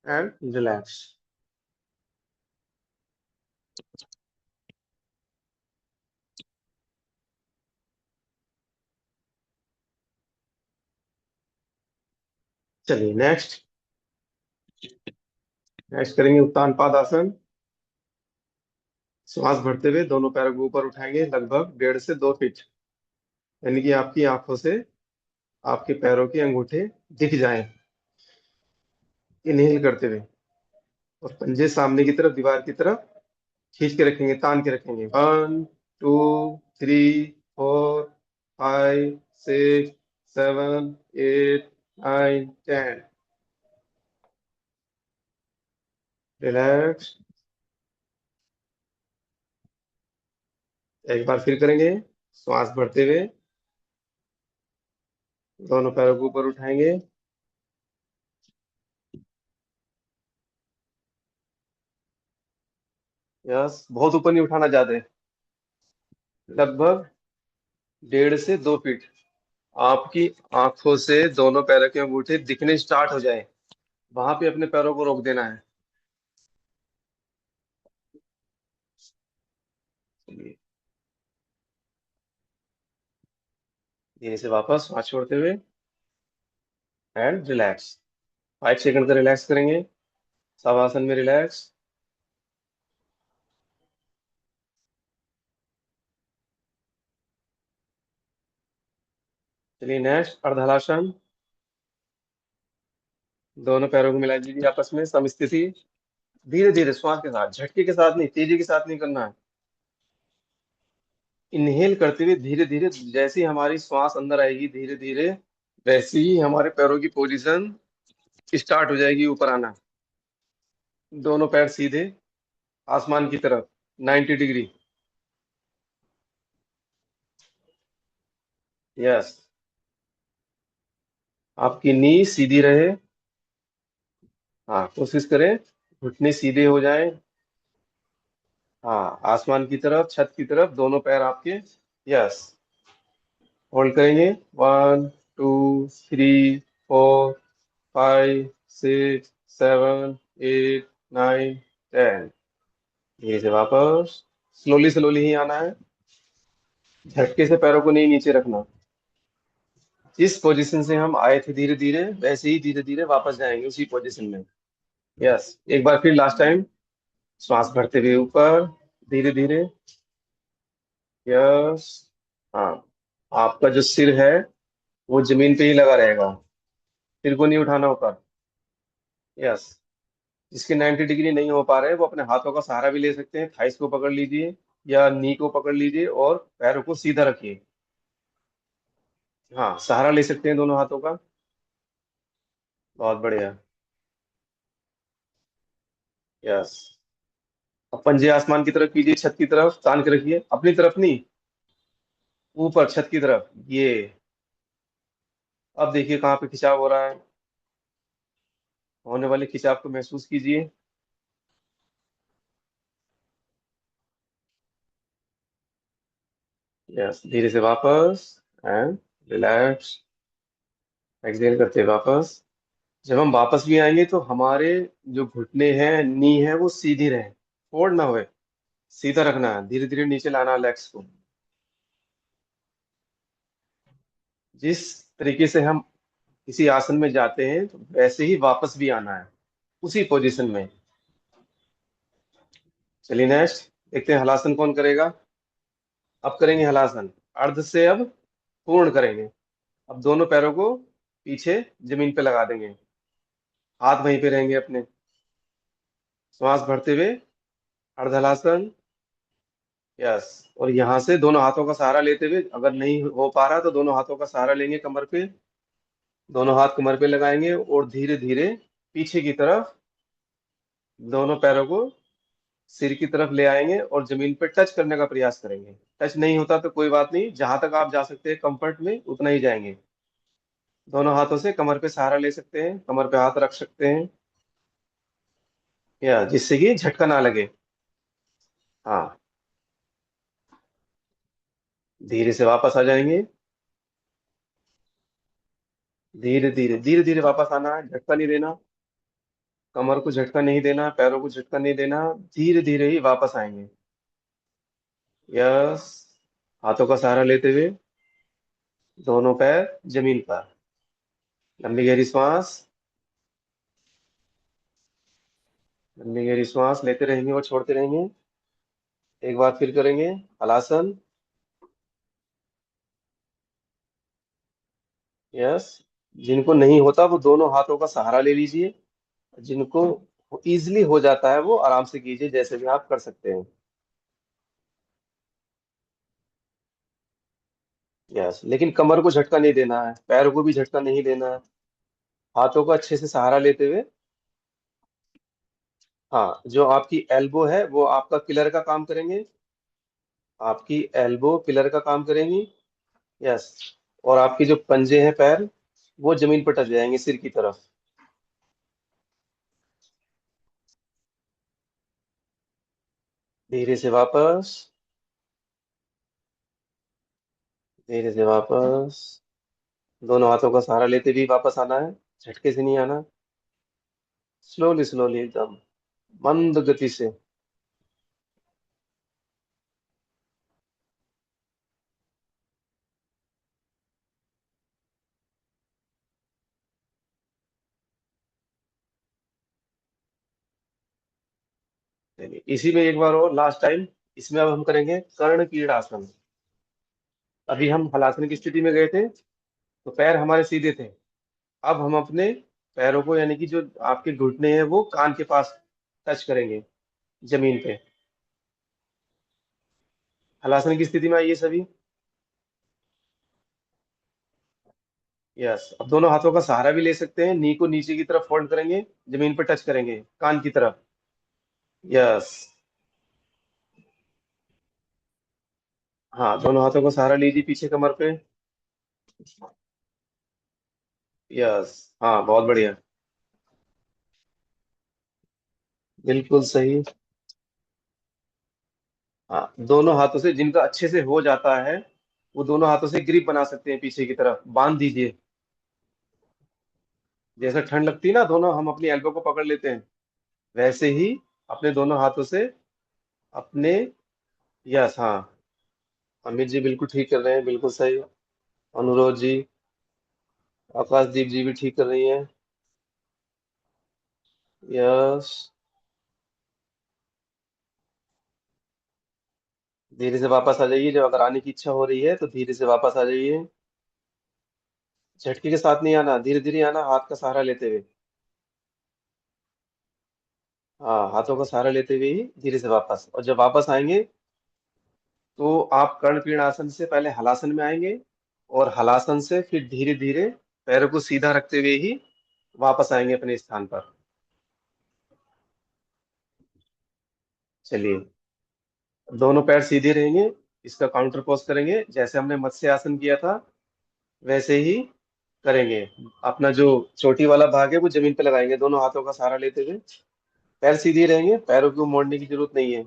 एंड रिलैक्स। चलिए नेक्स्ट। नेक्स्ट करेंगे उत्तान पाद आसन। श्वास भरते हुए दोनों पैरों को ऊपर उठाएंगे लगभग 1.5 से 2 फीट, यानी कि आपकी आंखों से आपके पैरों के अंगूठे दिख जाएं। इनहेल करते हुए और पंजे सामने की तरफ, दीवार की तरफ खींच के रखेंगे, तान के रखेंगे। 1 2 3 4 5 6 7 8 9 10। रिलैक्स। एक बार फिर करेंगे। श्वास भरते हुए दोनों पैरों को ऊपर उठाएंगे। यस, बहुत ऊपर नहीं उठाना, ज्यादा है। लगभग 1.5 से 2 फीट आपकी आंखों से दोनों पैरों के अंगूठे दिखने स्टार्ट हो जाए, वहां पे अपने पैरों को रोक देना है। चलिए धीरे से वापस सांस छोड़ते हुए एंड रिलैक्स। 5 सेकंड का रिलैक्स करेंगे। शवासन में रिलैक्स। चलिए नेक्स्ट अर्धहलासन। दोनों पैरों को मिला दीजिए आपस में समस्थिति। धीरे धीरे श्वास के साथ, झटके के साथ नहीं, तेजी के साथ नहीं करना है। इनहेल करते हुए धीरे धीरे, जैसे ही हमारी श्वास अंदर आएगी धीरे धीरे, वैसे ही हमारे पैरों की पोजीशन स्टार्ट हो जाएगी ऊपर आना। दोनों पैर सीधे आसमान की तरफ 90 डिग्री। यस। आपकी नी सीधी रहे। हाँ, कोशिश करें घुटने सीधे हो जाए। हाँ, आसमान की तरफ, छत की तरफ दोनों पैर आपके। यस। होल्ड करेंगे। 1 2 3 4 5 6 7 8 9 10। धीरे से वापस। स्लोली स्लोली ही आना है। झटके से पैरों को नहीं नीचे रखना। जिस पोजीशन से हम आए थे धीरे धीरे, वैसे ही धीरे धीरे वापस जाएंगे उसी पोजीशन में। यस। एक बार फिर लास्ट टाइम। श्वास भरते हुए ऊपर धीरे धीरे। यस। हाँ, आपका जो सिर है वो जमीन पे ही लगा रहेगा, सिर को नहीं उठाना ऊपर। यस। जिसके 90 डिग्री नहीं हो पा रहे वो अपने हाथों का सहारा भी ले सकते हैं। थाइस को पकड़ लीजिए या नी को पकड़ लीजिए और पैरों को सीधा रखिए। हाँ, सहारा ले सकते हैं दोनों हाथों का। बहुत बढ़िया। यस। अब पंजे आसमान की तरफ कीजिए, छत की तरफ तान के रखिए, अपनी तरफ नहीं, ऊपर छत की तरफ। ये अब देखिए कहाँ पे खिंचाव हो रहा है। होने वाले खिंचाव को महसूस कीजिए। यस, धीरे से वापस एंड रिलैक्स। एक्सहेल करते हैं वापस। जब हम वापस भी आएंगे तो हमारे जो घुटने हैं, नी है, वो सीधी रहे, फोल्ड ना होए, सीधा रखना है। धीरे धीरे नीचे लाना है लेग्स को। जिस तरीके से हम किसी आसन में जाते हैं तो वैसे ही वापस भी आना है, उसी पोजीशन में। चलिए नेक्स्ट देखते हैं, हलासन कौन करेगा। अब करेंगे हलासन, अर्ध से अब पूर्ण करेंगे। अब दोनों पैरों को पीछे जमीन पे लगा देंगे, हाथ वहीं पे रहेंगे अपने। श्वास भरते हुए अर्ध हलासन। यस, और यहाँ से दोनों हाथों का सहारा लेते हुए, अगर नहीं हो पा रहा तो दोनों हाथों का सहारा लेंगे कमर पे। दोनों हाथ कमर पे लगाएंगे और धीरे धीरे पीछे की तरफ दोनों पैरों को सिर की तरफ ले आएंगे और जमीन पे टच करने का प्रयास करेंगे। टच नहीं होता तो कोई बात नहीं, जहां तक आप जा सकते हैं कंफर्ट में उतना ही जाएंगे। दोनों हाथों से कमर पे सहारा ले सकते हैं, कमर पे हाथ रख सकते हैं, या जिससे कि झटका ना लगे। हाँ, धीरे से वापस आ जाएंगे। धीरे धीरे धीरे धीरे वापस आना है, झटका नहीं देना। कमर को झटका नहीं देना, पैरों को झटका नहीं देना, धीरे धीरे ही वापस आएंगे। यस, हाथों का सहारा लेते हुए दोनों पैर जमीन पर। लंबी गहरी श्वास। लंबी गहरी श्वास लेते रहेंगे और छोड़ते रहेंगे। एक बार फिर करेंगे हलासन। यस, जिनको नहीं होता वो दोनों हाथों का सहारा ले लीजिए। जिनको इजीली हो जाता है वो आराम से कीजिए, जैसे भी आप कर सकते हैं। यस, लेकिन कमर को झटका नहीं देना है, पैरों को भी झटका नहीं देना है। हाथों को अच्छे से सहारा लेते हुए। हाँ, जो आपकी एल्बो है वो आपका पिलर का काम करेंगे। आपकी एल्बो पिलर का काम करेंगी। यस, और आपके जो पंजे हैं पैर, वो जमीन पर टच जाएंगे सिर की तरफ। धीरे से वापस। धीरे से वापस। दोनों हाथों का सहारा लेते भी वापस आना है, झटके से नहीं आना। स्लोली स्लोली, एकदम मंद गति से। चलिए, इसी में एक बार और लास्ट टाइम। इसमें अब हम करेंगे कर्ण कीड़ासन। अभी हम हलासन की स्थिति में गए थे तो पैर हमारे सीधे थे। अब हम अपने पैरों को, यानी कि जो आपके घुटने हैं, वो कान के पास टच करेंगे जमीन पे। हलासन की स्थिति में आइए सभी। यस, अब दोनों हाथों का सहारा भी ले सकते हैं, नी को नीचे की तरफ फोल्ड करेंगे, जमीन पर टच करेंगे कान की तरफ। यस। हाँ, दोनों हाथों का सहारा लीजिए पीछे कमर पे। यस। हाँ, बहुत बढ़िया। बिल्कुल सही। हाँ, दोनों हाथों से, जिनका अच्छे से हो जाता है वो दोनों हाथों से ग्रिप बना सकते हैं, पीछे की तरफ बांध दीजिए। जैसे ठंड लगती है ना, दोनों हम अपनी एल्बो को पकड़ लेते हैं, वैसे ही अपने दोनों हाथों से अपने। यस, हाँ, अमित जी बिल्कुल ठीक कर रहे हैं, बिल्कुल सही। अनुरोध जी, आकाशदीप जी भी ठीक कर रही हैं। यस। धीरे से वापस आ जाइए, जब अगर आने की इच्छा हो रही है तो धीरे से वापस आ जाइए। झटके के साथ नहीं आना, धीरे धीरे आना, हाथ का सहारा लेते हुए। हाँ, हाथों का सहारा लेते हुए ही धीरे से वापस। और जब वापस आएंगे तो आप कर्णपीण आसन से पहले हलासन में आएंगे, और हलासन से फिर धीरे धीरे पैरों को सीधा रखते हुए ही वापस आएंगे अपने स्थान पर। चलिए, दोनों पैर सीधे रहेंगे। इसका काउंटर पोज करेंगे, जैसे हमने मत्स्य आसन किया था वैसे ही। करेंगे। अपना जो चोटी वाला भाग है वो जमीन पे लगाएंगे, दोनों हाथों का सहारा लेते हुए। पैर सीधे रहेंगे, पैरों को मोड़ने की जरूरत नहीं है।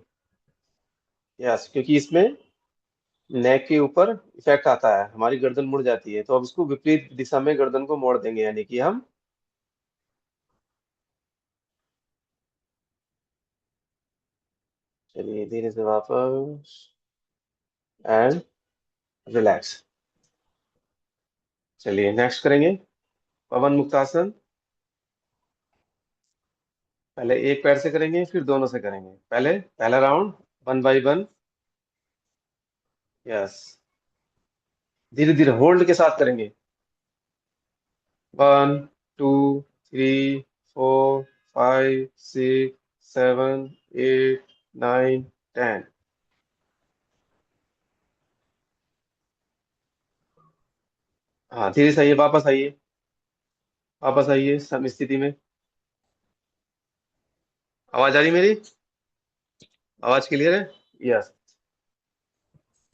यस, क्योंकि इसमें नेक के ऊपर इफेक्ट आता है, हमारी गर्दन मुड़ जाती है, तो अब इसको विपरीत दिशा में गर्दन को मोड़ देंगे, यानी कि हम। चलिए धीरे से वापस, एंड रिलैक्स। चलिए नेक्स्ट करेंगे पवन मुक्तासन। पहले एक पैर से करेंगे, फिर दोनों से करेंगे। पहले पहला राउंड, 1 बाई 1। यस, धीरे धीरे होल्ड के साथ करेंगे। 1 2 3 4 5 6 7 8 9 10। हाँ, धीरे से आइए, वापस आइए, वापस आइए सम स्थिति में। आवाज आ रही मेरी? आवाज क्लियर है? यस।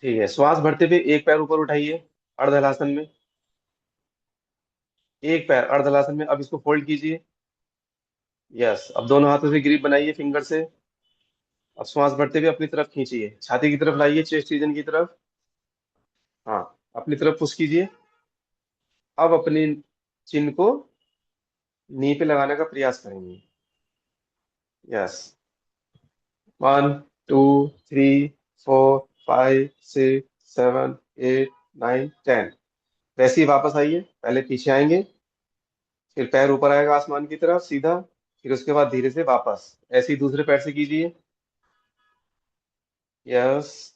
ठीक है, श्वास भरते हुए एक पैर ऊपर उठाइए, अर्धहलासन में। एक पैर अर्धहलासन में, अब इसको फोल्ड कीजिए। यस, अब दोनों हाथों से ग्रिप बनाइए फिंगर से। अब श्वास भरते हुए अपनी तरफ खींचिए, छाती की तरफ लाइए, चेस्ट रीजन की तरफ। हाँ, अपनी तरफ पुश कीजिए। अब अपनी चिन्ह को नी पे लगाने का प्रयास करेंगे। यस, 1 2 3 4 5 6 7 8 9 10। वैसे ही वापस आइए, पहले पीछे आएंगे, फिर पैर ऊपर आएगा आसमान की तरफ सीधा, फिर उसके बाद धीरे से वापस, ऐसे ही दूसरे पैर से कीजिए। यस,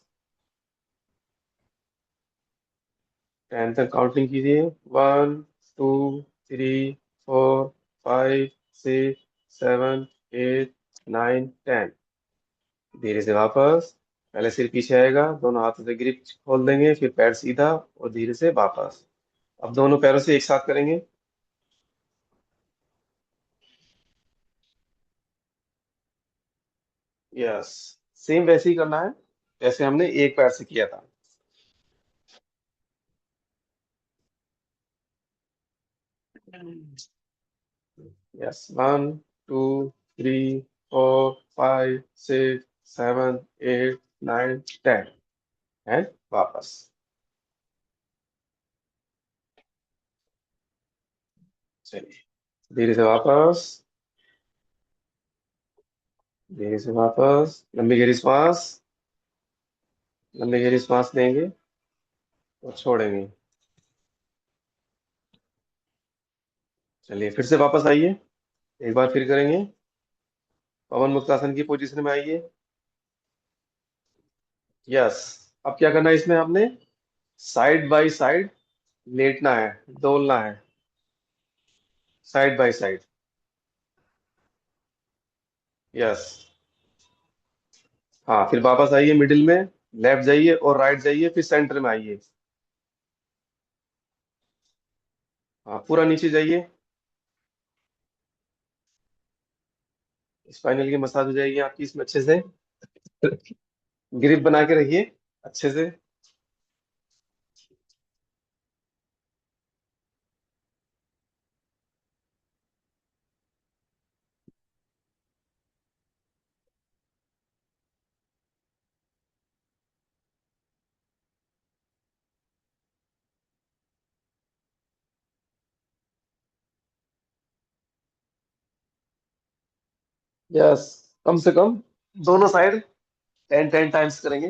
10 तक काउंटिंग कीजिए। 1 2 3 4 5 6 7 8 9 10। धीरे से वापस, पहले सिर पीछे आएगा, दोनों हाथों से ग्रिप खोल देंगे, फिर पैर सीधा और धीरे से वापस। अब दोनों पैरों से एक साथ करेंगे। यस, सेम वैसे ही करना है जैसे हमने एक पैर से किया था। यस, 1 2 3 4 5 6 7 8 9 10। एंड वापस। चलिए धीरे से वापस, धीरे से वापस, लंबी गहरी श्वास, लंबी गहरी श्वास लेंगे और छोड़ेंगे। चलिए फिर से वापस आइए, एक बार फिर करेंगे। पवन मुक्तासन की पोजीशन में आइए। यस, अब क्या करना है इसमें, हमने साइड बाय साइड लेटना है, डोलना है, साइड बाय साइड। यस। हाँ, फिर वापस आइए मिडिल में, लेफ्ट जाइए और राइट जाइए, फिर सेंटर में आइए। हाँ, पूरा नीचे जाइए, स्पाइनल की मसाज हो जाएगी आपकी इसमें अच्छे से। ग्रिप बना के रखिए अच्छे से। यस, कम से कम दोनों साइड 10 10 टाइम्स करेंगे।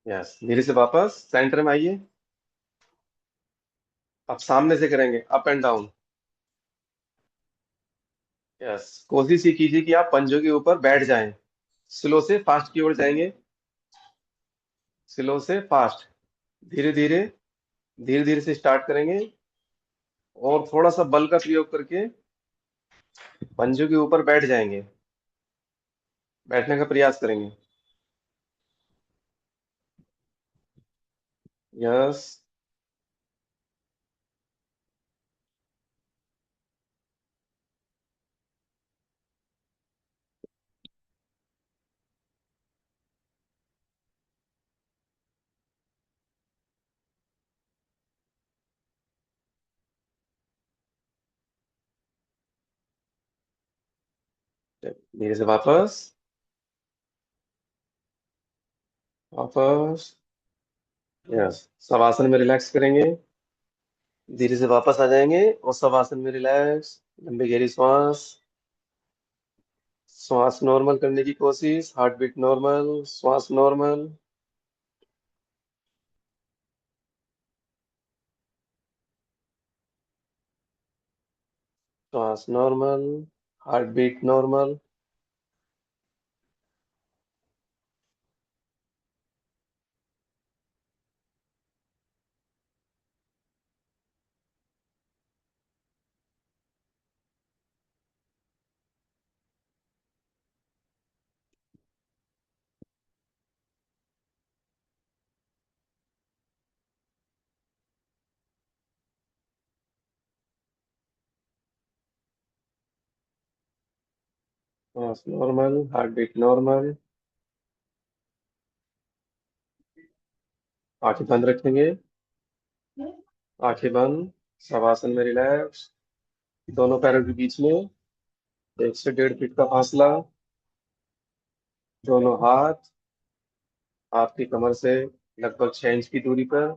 यस, धीरे से वापस सेंटर में आइए। अब सामने से करेंगे, अप एंड डाउन। यस, कोशिश ये कीजिए कि आप पंजों के ऊपर बैठ जाएं। स्लो से फास्ट की ओर जाएंगे, स्लो से फास्ट, धीरे धीरे, धीरे धीरे से स्टार्ट करेंगे, और थोड़ा सा बल का प्रयोग करके पंजों के ऊपर बैठ जाएंगे, बैठने का प्रयास करेंगे। यस। धीरे से वापस, वापस। यस, सब आसन में रिलैक्स करेंगे। धीरे से वापस आ जाएंगे और सब आसन में रिलैक्स। लंबी गहरी श्वास। श्वास नॉर्मल करने की कोशिश, हार्ट बीट नॉर्मल, श्वास नॉर्मल। श्वास नॉर्मल, हार्ट बीट नॉर्मल। श्वास नॉर्मल, हार्ट बीट नॉर्मल। आंखें बंद रखेंगे, आंखें बंद। सब आसन में रिलैक्स। दोनों पैरों के बीच में 1 से 1.5 फीट का फासला। दोनों हाथ आपकी कमर से लगभग 6 इंच की दूरी पर।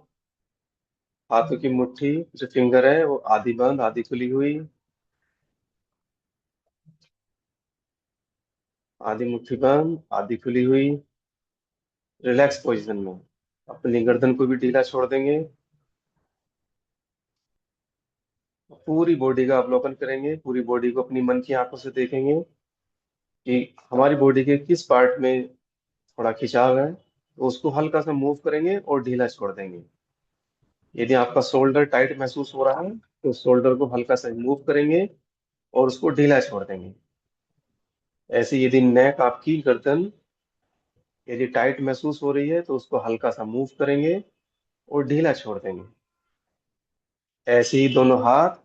हाथों की मुट्ठी, जो फिंगर है, वो आधी बंद आधी खुली हुई। आधी मुट्ठी बंद आधी खुली हुई। रिलैक्स पोजीशन में अपनी गर्दन को भी ढीला छोड़ देंगे। पूरी बॉडी का अवलोकन करेंगे, पूरी बॉडी को अपनी मन की आंखों से देखेंगे कि हमारी बॉडी के किस पार्ट में थोड़ा खिंचाव है, तो उसको हल्का सा मूव करेंगे और ढीला छोड़ देंगे। यदि आपका शोल्डर टाइट महसूस हो रहा है तो शोल्डर को हल्का सा मूव करेंगे और उसको ढीला छोड़ देंगे। ऐसे यदि नेक, आपकी गर्दन यदि टाइट महसूस हो रही है तो उसको हल्का सा मूव करेंगे और ढीला छोड़ देंगे। ऐसे ही दोनों हाथ,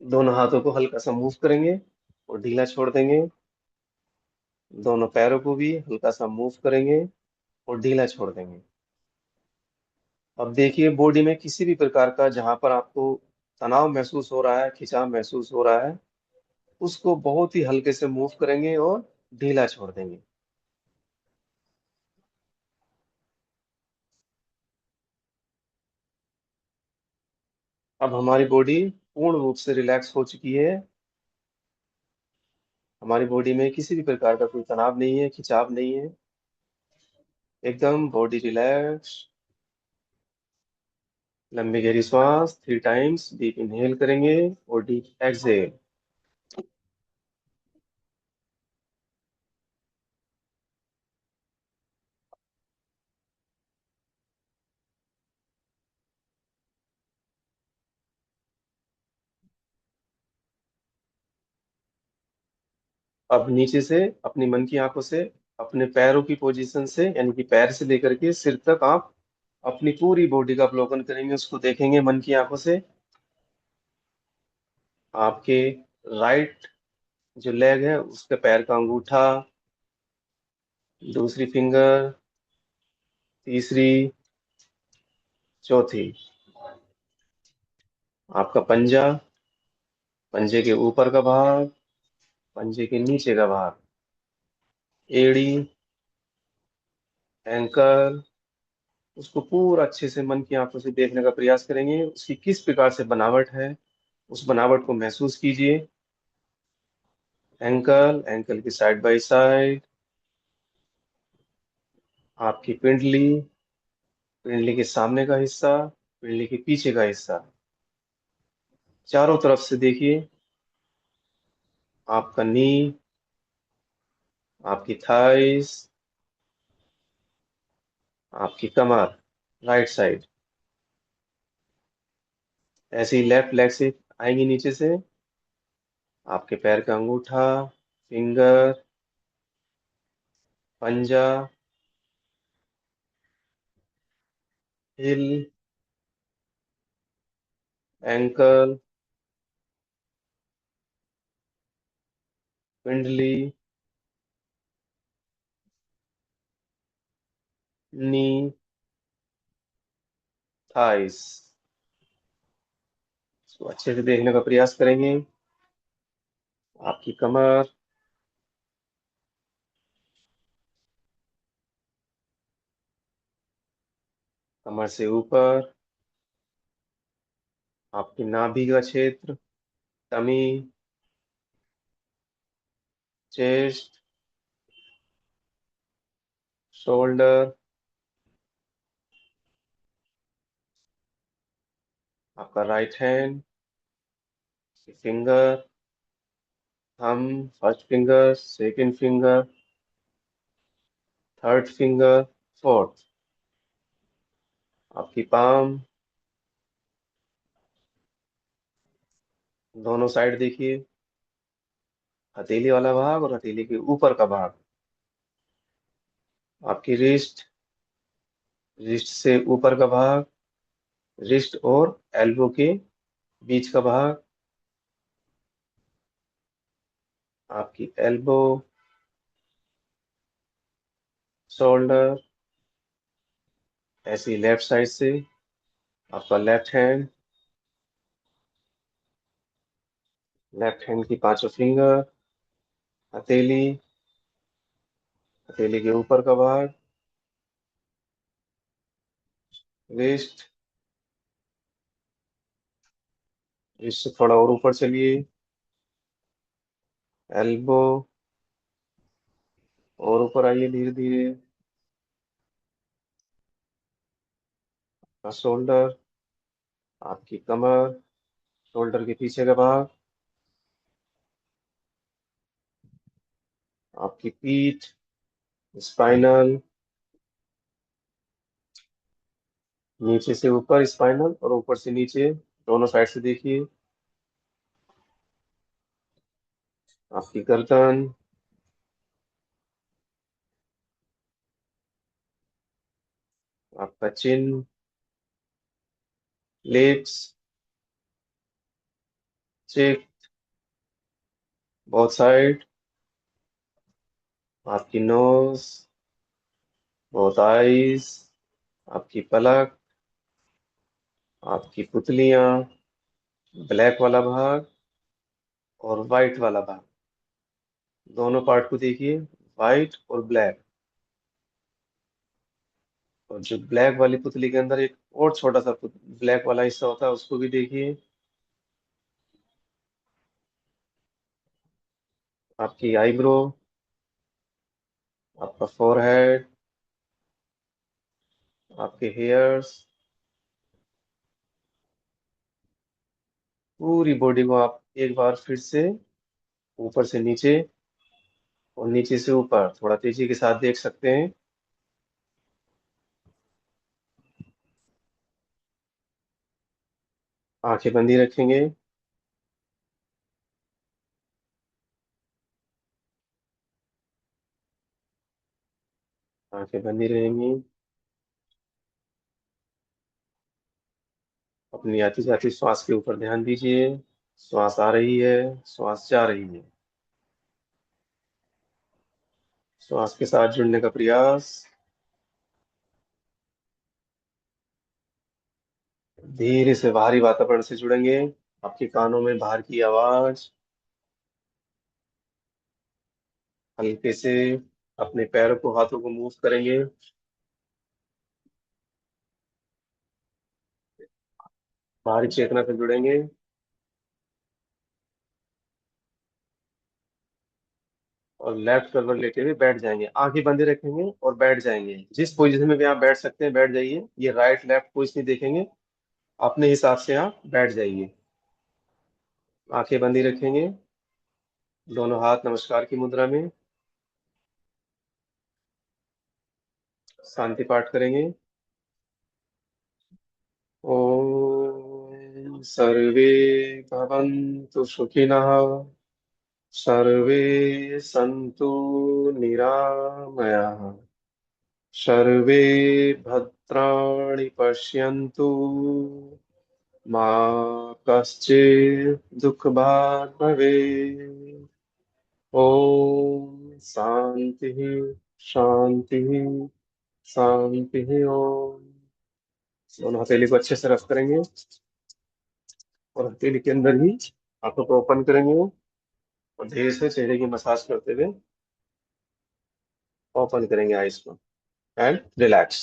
दोनों हाथों को हल्का सा मूव करेंगे और ढीला छोड़ देंगे। दोनों पैरों को भी हल्का सा मूव करेंगे और ढीला छोड़ देंगे। अब देखिए, बॉडी में किसी भी प्रकार का जहां पर आपको तनाव महसूस हो रहा है, खिंचाव महसूस हो रहा है, उसको बहुत ही हल्के से मूव करेंगे और ढीला छोड़ देंगे। अब हमारी बॉडी पूर्ण रूप से रिलैक्स हो चुकी है। हमारी बॉडी में किसी भी प्रकार का कोई तनाव नहीं है, खिंचाव नहीं है। एकदम बॉडी रिलैक्स। लंबी गहरी श्वास 3 टाइम्स डीप इनहेल करेंगे और डीप एक्सहेल। अब नीचे से अपनी मन की आंखों से, अपने पैरों की पोजीशन से, यानी कि पैर से लेकर के सिर तक आप अपनी पूरी बॉडी का अवलोकन करेंगे, उसको देखेंगे मन की आंखों से। आपके राइट जो लेग है उसके पैर का अंगूठा, दूसरी फिंगर, तीसरी, चौथी। आपका पंजा, पंजे के ऊपर का भाग, पंजे के नीचे का भाग, एड़ी, एंकल। उसको पूरा अच्छे से मन की आंखों से देखने का प्रयास करेंगे, उसकी किस प्रकार से बनावट है, उस बनावट को महसूस कीजिए। एंकल, एंकल की साइड बाय साइड, आपकी पिंडली, पिंडली के सामने का हिस्सा, पिंडली के पीछे का हिस्सा। चारों तरफ से देखिए। आपका नी, आपकी थाइस, आपकी कमर, राइट साइड। ऐसे ही लेफ्ट लेग से आएंगी नीचे से। आपके पैर का अंगूठा, फिंगर, पंजा, हिल, एंकल, पिंडली, नी, थाइस। इसको अच्छे से देखने का प्रयास करेंगे। आपकी कमर, कमर से ऊपर, आपकी नाभि का क्षेत्र, टमी, चेस्ट, शोल्डर, आपका right hand, finger, thumb, first finger, second finger, third finger, fourth, आपकी पाम, दोनों साइड देखिए, हथेली वाला भाग और हथेली के ऊपर का भाग, आपकी रिस्ट, रिस्ट से ऊपर का भाग, रिस्ट और एल्बो के बीच का भाग, आपकी एल्बो, शोल्डर, ऐसे ही लेफ्ट साइड से आपका लेफ्ट हैंड की पांचों फिंगर, हथेली, हथेली के ऊपर का भाग, रिस्ट, रिस्ट से थोड़ा और ऊपर चलिए, एल्बो, और ऊपर आइए धीरे धीरे, शोल्डर, आपकी कमर, शोल्डर के पीछे का भाग, आपकी पीठ, स्पाइनल, नीचे से ऊपर स्पाइनल और ऊपर से नीचे, दोनों साइड से देखिए, आपकी गर्दन, आपका चिन, लिप्स, चेक, बोथ साइड, आपकी नोज, बोथ आईज, आपकी पलक, आपकी पुतलियां, ब्लैक वाला भाग और वाइट वाला भाग, दोनों पार्ट को देखिए, वाइट और ब्लैक। और जो ब्लैक वाली पुतली के अंदर एक और छोटा सा ब्लैक वाला हिस्सा होता है, उसको भी देखिए, आपकी आईब्रो, आपका फोरहेड, आपके हेयर्स, पूरी बॉडी को आप एक बार फिर से ऊपर से नीचे और नीचे से ऊपर थोड़ा तेजी के साथ देख सकते हैं। आंखें बंदी रखेंगे, आंखें बंदी रहेंगी। अपनी आती जाती श्वास के ऊपर ध्यान दीजिए, श्वास आ रही है, श्वास जा रही है, श्वास के साथ जुड़ने का प्रयास। धीरे से बाहरी वातावरण से जुड़ेंगे, आपके कानों में बाहर की आवाज, हल्के से अपने पैरों को, हाथों को मूव करेंगे, बाहरी चेतना से जुड़ेंगे और लेफ्ट करवट लेते हुए बैठ जाएंगे। आंखें बंदे रखेंगे और बैठ जाएंगे। जिस पोजीशन में भी आप बैठ सकते हैं बैठ जाइए। ये राइट लेफ्ट कुछ नहीं देखेंगे, अपने हिसाब से आप बैठ जाइए। आंखें बंदी रखेंगे, दोनों हाथ नमस्कार की मुद्रा में, शांति पाठ करेंगे। ओम सर्वे भवन्तु सुखिनः, सर्वे सन्तु निरामयाः, सर्वे भद्राणि पश्यन्तु, मा कश्चित् दुःखभाग् भवेत्। ओम शांति, शांति, शांति। ओम। दोनों हथेली को अच्छे से रफ करेंगे और हथेली के अंदर ही आंखों को ओपन करेंगे और धीरे से चेहरे की मसाज करते हुए ओपन करेंगे आइस को एंड रिलैक्स।